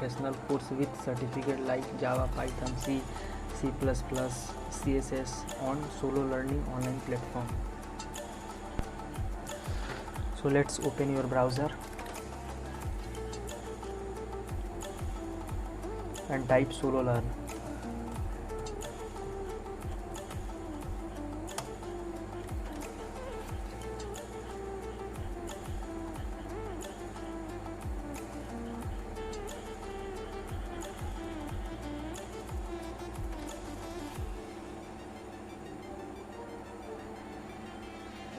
professional course with certificate like Java, Python, C, C++, CSS on Solo Learning online platform. So let's open your browser and type sololearn.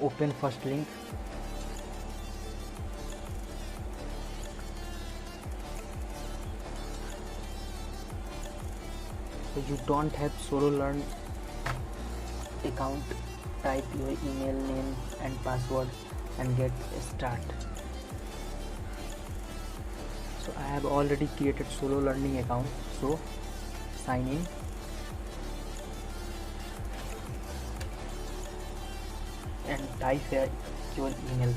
Open first link. So you don't have sololearn account, type your email name and password and get start. So I have already created solo learning account, so sign in. And type here your email.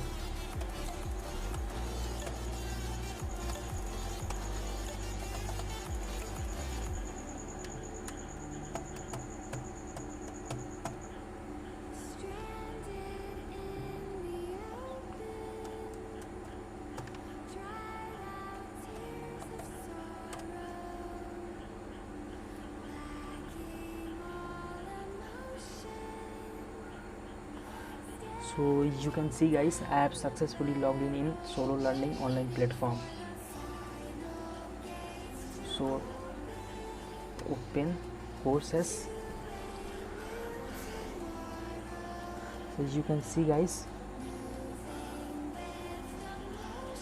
So you can see guys, I have successfully logged in Solo Learning online platform. So open courses. So you can see guys,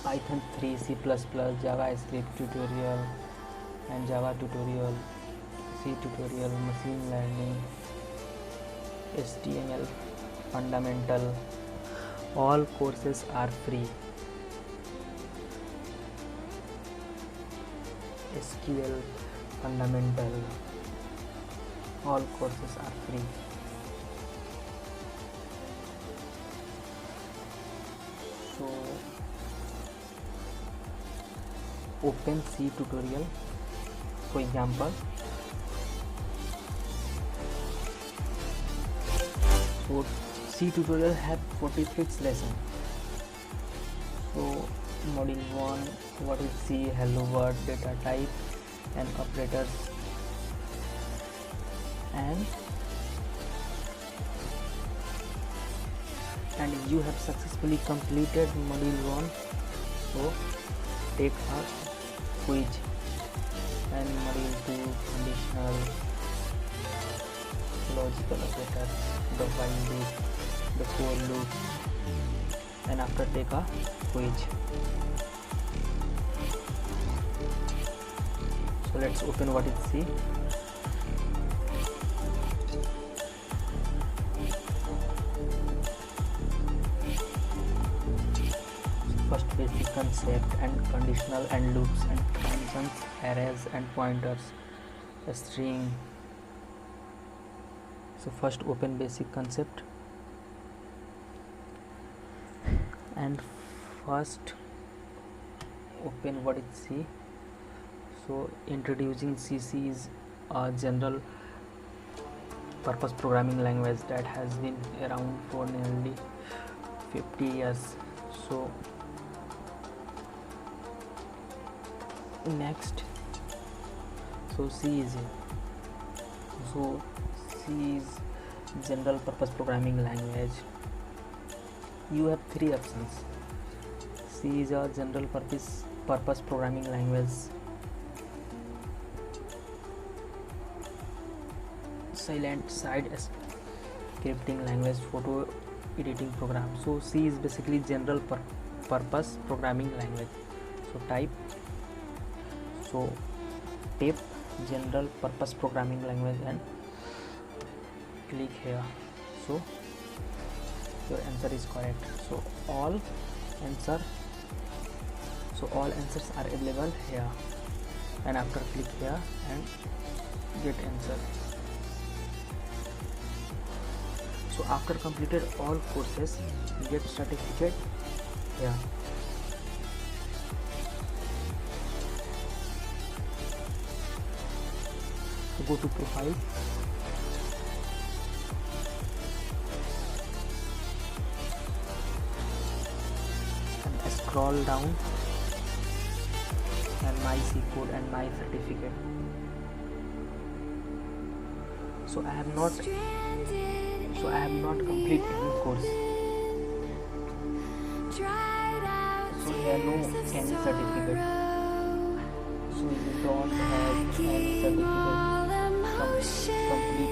Python 3, C++, JavaScript tutorial and Java tutorial, C tutorial, machine learning, HTML fundamental. All courses are free. SQL fundamental. All courses are free. So open C tutorial, for example. So C tutorial have 46 lessons. So module 1, what is C, hello world, data type and operators, and you have successfully completed module 1. So take a quiz. And module 2, conditional, logical operators, the while loop, the for loop, and after take a quiz. So let's open what is C. First basic concept and conditional and loops and functions, arrays and pointers, a string. So first open basic concept and first open what is C. So introducing CC is a general purpose programming language that has been around for nearly 50 years. So next, so C is general purpose programming language. You have three options. C is a general purpose programming language. Silent side scripting language, photo editing program. So C is basically general purpose programming language. So type general purpose programming language and click here. So your answer is correct. So all answers are available here, and after click here and get answer. So after completed all courses, get certificate here. go to profile, and scroll down, and my C code and my certificate. So I have not completed any course. So here no any certificate. So you don't have any certificate complete